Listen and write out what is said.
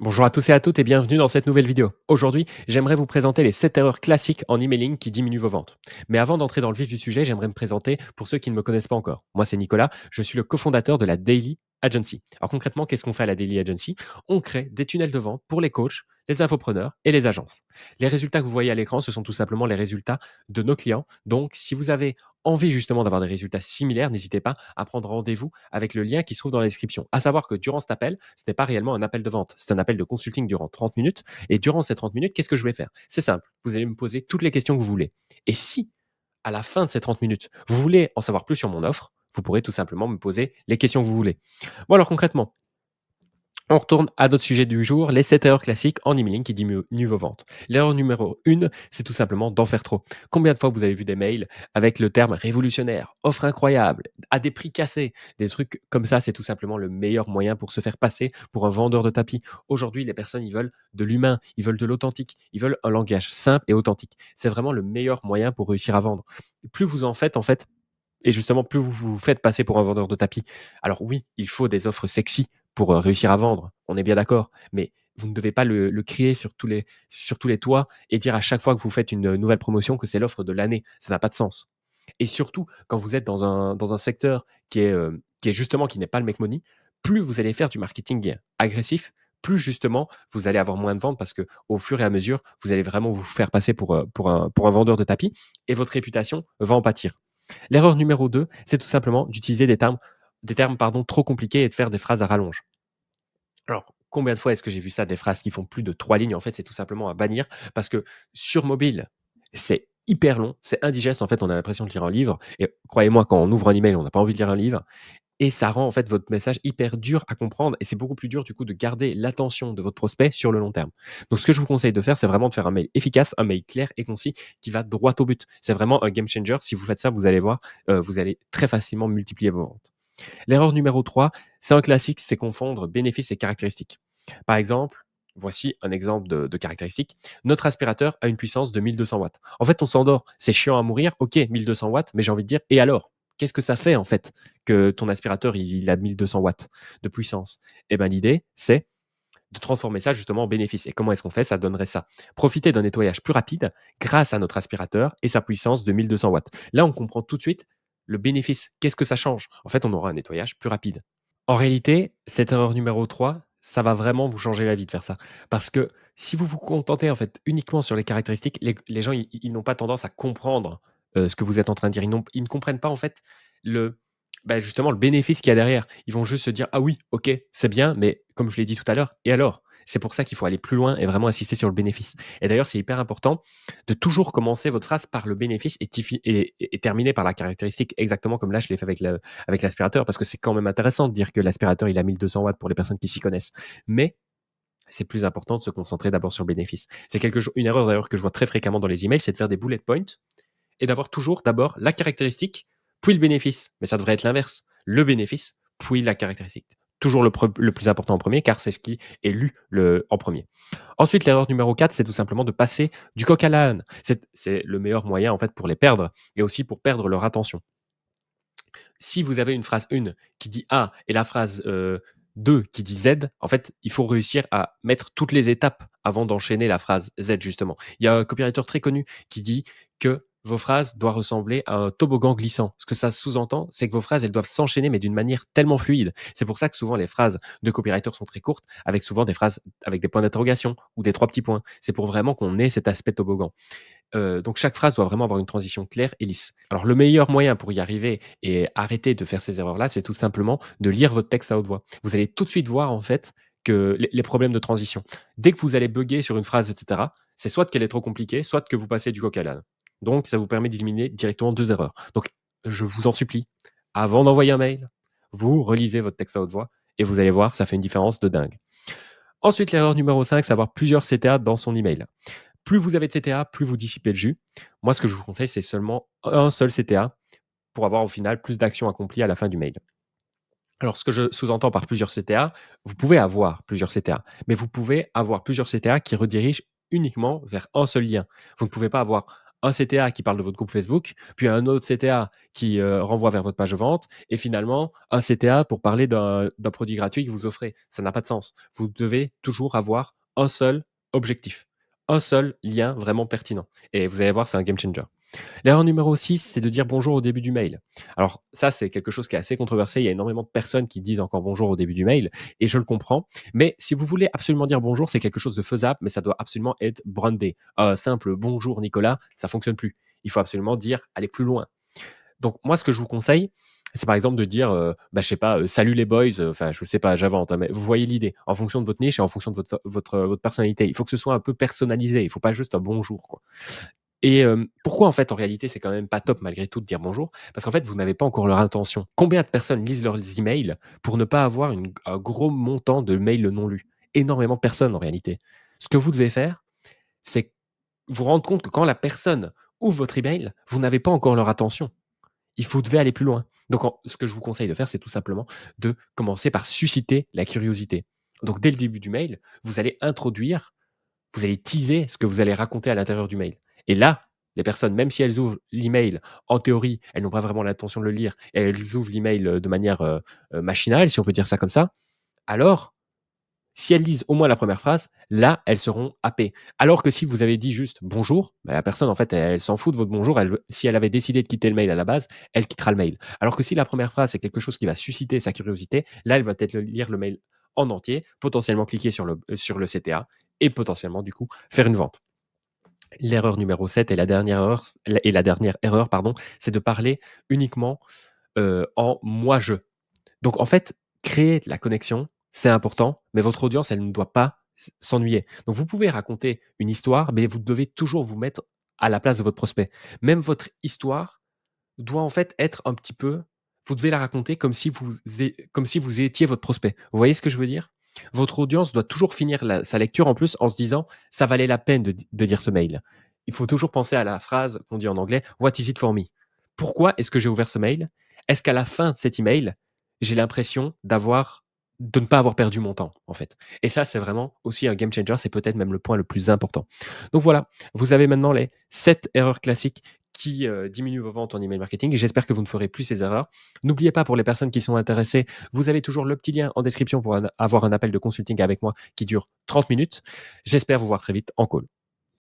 Bonjour à tous et à toutes et bienvenue dans cette nouvelle vidéo. Aujourd'hui, j'aimerais vous présenter les 7 erreurs classiques en emailing qui diminuent vos ventes. Mais avant d'entrer dans le vif du sujet, j'aimerais me présenter pour ceux qui ne me connaissent pas encore. Moi, c'est Nicolas, je suis le cofondateur de la Daily Agency. Alors concrètement, qu'est-ce qu'on fait à la Daily Agency? On crée des tunnels de vente pour les coachs, les infopreneurs et les agences. Les résultats que vous voyez à l'écran, ce sont tout simplement les résultats de nos clients. Donc, si vous avez envie justement d'avoir des résultats similaires, n'hésitez pas à prendre rendez-vous avec le lien qui se trouve dans la description. À savoir que durant cet appel, ce n'est pas réellement un appel de vente, c'est un appel de consulting durant 30 minutes. Et durant ces 30 minutes, qu'est-ce que je vais faire? C'est simple, vous allez me poser toutes les questions que vous voulez. Et si, à la fin de ces 30 minutes, vous voulez en savoir plus sur mon offre, vous pourrez tout simplement me poser les questions que vous voulez. Bon alors concrètement, on retourne à notre sujet du jour, les 7 erreurs classiques en emailing qui diminuent vos ventes. L'erreur numéro 1, c'est tout simplement d'en faire trop. Combien de fois vous avez vu des mails avec le terme révolutionnaire, offre incroyable, à des prix cassés, des trucs comme ça, c'est tout simplement le meilleur moyen pour se faire passer pour un vendeur de tapis. Aujourd'hui, les personnes, ils veulent de l'humain, ils veulent de l'authentique, ils veulent un langage simple et authentique. C'est vraiment le meilleur moyen pour réussir à vendre. Plus vous en faites, et justement, plus vous vous faites passer pour un vendeur de tapis. Alors oui, il faut des offres sexy pour, réussir à vendre, on est bien d'accord, mais vous ne devez pas le crier sur tous les toits et dire à chaque fois que vous faites une, nouvelle promotion que c'est l'offre de l'année. Ça n'a pas de sens et surtout quand vous êtes dans un secteur qui est justement qui n'est pas le make money, plus vous allez faire du marketing agressif, plus justement vous allez avoir moins de ventes parce qu'au fur et à mesure, vous allez vraiment vous faire passer pour un vendeur de tapis et votre réputation va en pâtir. L'erreur numéro 2, c'est tout simplement d'utiliser des termes pardon, trop compliqués et de faire des phrases à rallonge. Alors, combien de fois est-ce que j'ai vu ça, des phrases qui font plus de 3 lignes? En fait, c'est tout simplement à bannir parce que sur mobile, c'est hyper long, c'est indigeste. En fait, on a l'impression de lire un livre et croyez-moi, quand on ouvre un email, on n'a pas envie de lire un livre et ça rend en fait votre message hyper dur à comprendre et c'est beaucoup plus dur du coup de garder l'attention de votre prospect sur le long terme. Donc ce que je vous conseille de faire, c'est vraiment de faire un mail efficace, un mail clair et concis qui va droit au but. C'est vraiment un game changer. Si vous faites ça, vous allez voir, vous allez très facilement multiplier vos ventes. L'erreur numéro 3, c'est un classique, c'est confondre bénéfices et caractéristiques. Par exemple, voici un exemple de caractéristique. Notre aspirateur a une puissance de 1200 watts. En fait, on s'endort. C'est chiant à mourir. Ok, 1200 watts, mais j'ai envie de dire, et alors? Qu'est-ce que ça fait en fait que ton aspirateur il a 1200 watts de puissance? Eh bien, l'idée, c'est de transformer ça justement en bénéfice. Et comment est-ce qu'on fait? Ça donnerait ça. Profiter d'un nettoyage plus rapide grâce à notre aspirateur et sa puissance de 1200 watts. Là, on comprend tout de suite le bénéfice. Qu'est-ce que ça change? En fait, on aura un nettoyage plus rapide. En réalité, cette erreur numéro 3, ça va vraiment vous changer la vie de faire ça. Parce que si vous vous contentez en fait uniquement sur les caractéristiques, les gens ils n'ont pas tendance à comprendre ce que vous êtes en train de dire. Ils ne comprennent pas en fait le, justement le bénéfice qu'il y a derrière. Ils vont juste se dire ah oui, ok, c'est bien, mais comme je l'ai dit tout à l'heure, et alors? C'est pour ça qu'il faut aller plus loin et vraiment insister sur le bénéfice. Et d'ailleurs, c'est hyper important de toujours commencer votre phrase par le bénéfice et terminer par la caractéristique, exactement comme là je l'ai fait avec l'aspirateur, parce que c'est quand même intéressant de dire que l'aspirateur, il a 1200 watts pour les personnes qui s'y connaissent. Mais c'est plus important de se concentrer d'abord sur le bénéfice. C'est une erreur d'ailleurs que je vois très fréquemment dans les emails, c'est de faire des bullet points et d'avoir toujours d'abord la caractéristique, puis le bénéfice. Mais ça devrait être l'inverse. Le bénéfice, puis la caractéristique. Toujours le plus important en premier, car c'est ce qui est lu en premier. Ensuite, l'erreur numéro 4, c'est tout simplement de passer du coq à l'âne. C'est le meilleur moyen en fait pour les perdre et aussi pour perdre leur attention. Si vous avez une phrase 1 qui dit A et la phrase 2 qui dit Z, en fait, il faut réussir à mettre toutes les étapes avant d'enchaîner la phrase Z, justement. Il y a un copywriter très connu qui dit que vos phrases doivent ressembler à un toboggan glissant. Ce que ça sous-entend, c'est que vos phrases, elles doivent s'enchaîner, mais d'une manière tellement fluide. C'est pour ça que souvent les phrases de copywriter sont très courtes, avec souvent des phrases avec des points d'interrogation ou des 3 petits points. C'est pour vraiment qu'on ait cet aspect toboggan. Donc chaque phrase doit vraiment avoir une transition claire et lisse. Alors le meilleur moyen pour y arriver et arrêter de faire ces erreurs-là, c'est tout simplement de lire votre texte à haute voix. Vous allez tout de suite voir en fait que les problèmes de transition. Dès que vous allez bugger sur une phrase et cetera, c'est soit qu'elle est trop compliquée, soit que vous passez du coq à l'âne. Donc ça vous permet d'éliminer directement 2 erreurs. Donc je vous en supplie, avant d'envoyer un mail, vous relisez votre texte à haute voix et vous allez voir, ça fait une différence de dingue. Ensuite, l'erreur numéro 5, c'est avoir plusieurs CTA dans son email. Plus vous avez de CTA, plus vous dissipez le jus. Moi, ce que je vous conseille, c'est seulement un seul CTA pour avoir au final plus d'actions accomplies à la fin du mail. Alors, ce que je sous-entends par plusieurs CTA, vous pouvez avoir plusieurs CTA, mais vous pouvez avoir plusieurs CTA qui redirigent uniquement vers un seul lien. Vous ne pouvez pas avoir un CTA qui parle de votre groupe Facebook, puis un autre CTA qui, renvoie vers votre page de vente et finalement un CTA pour parler d'un produit gratuit que vous offrez. Ça n'a pas de sens. Vous devez toujours avoir un seul objectif, un seul lien vraiment pertinent et vous allez voir, c'est un game changer. L'erreur numéro 6, c'est de dire bonjour au début du mail. Alors ça, c'est quelque chose qui est assez controversé. Il y a énormément de personnes qui disent encore bonjour au début du mail et je le comprends. Mais si vous voulez absolument dire bonjour, c'est quelque chose de faisable, mais ça doit absolument être brandé. Simple bonjour Nicolas, ça fonctionne plus. Il faut absolument dire aller plus loin. Donc moi, ce que je vous conseille, c'est par exemple de dire, je sais pas, salut les boys, enfin je sais pas, j'invente, hein, mais vous voyez l'idée. En fonction de votre niche et en fonction de votre personnalité. Il faut que ce soit un peu personnalisé. Il ne faut pas juste un bonjour, quoi. Et pourquoi en fait, en réalité, c'est quand même pas top malgré tout de dire bonjour? Parce qu'en fait, vous n'avez pas encore leur intention. Combien de personnes lisent leurs emails pour ne pas avoir un gros montant de mails non lus? Énormément de personnes en réalité. Ce que vous devez faire, c'est vous rendre compte que quand la personne ouvre votre email, vous n'avez pas encore leur attention. Vous devez aller plus loin. Donc ce que je vous conseille de faire, c'est tout simplement de commencer par susciter la curiosité. Donc dès le début du mail, vous allez teaser ce que vous allez raconter à l'intérieur du mail. Et là, les personnes, même si elles ouvrent l'email, en théorie, elles n'ont pas vraiment l'intention de le lire et elles ouvrent l'email, de manière, machinale, si on peut dire ça comme ça. Alors, si elles lisent au moins la première phrase, là, elles seront happées. Alors que si vous avez dit juste: «Bonjour», la personne, en fait, elle s'en fout de votre bonjour. Si elle avait décidé de quitter le mail à la base, elle quittera le mail. Alors que si la première phrase, c'est quelque chose qui va susciter sa curiosité, là, elle va peut-être lire le mail en entier, potentiellement cliquer sur le CTA et potentiellement, du coup, faire une vente. L'erreur numéro 7 et la dernière erreur, pardon, c'est de parler uniquement, en «moi-je». Donc en fait, créer de la connexion, c'est important, mais votre audience, elle ne doit pas s'ennuyer. Donc vous pouvez raconter une histoire, mais vous devez toujours vous mettre à la place de votre prospect. Même votre histoire doit en fait être un petit peu, vous devez la raconter comme si vous étiez votre prospect. Vous voyez ce que je veux dire? Votre audience doit toujours finir sa lecture en plus en se disant: «Ça valait la peine de lire ce mail». Il faut toujours penser à la phrase qu'on dit en anglais: «What is it for me?» Pourquoi est-ce que j'ai ouvert ce mail? Est-ce qu'à la fin de cet email, j'ai l'impression de ne pas avoir perdu mon temps, en fait? Et ça, c'est vraiment aussi un game changer, c'est peut-être même le point le plus important. Donc voilà, vous avez maintenant les 7 erreurs classiques qui, diminuent vos ventes en email marketing. J'espère que vous ne ferez plus ces erreurs. N'oubliez pas, pour les personnes qui sont intéressées, vous avez toujours le petit lien en description pour avoir un appel de consulting avec moi qui dure 30 minutes. J'espère vous voir très vite en call.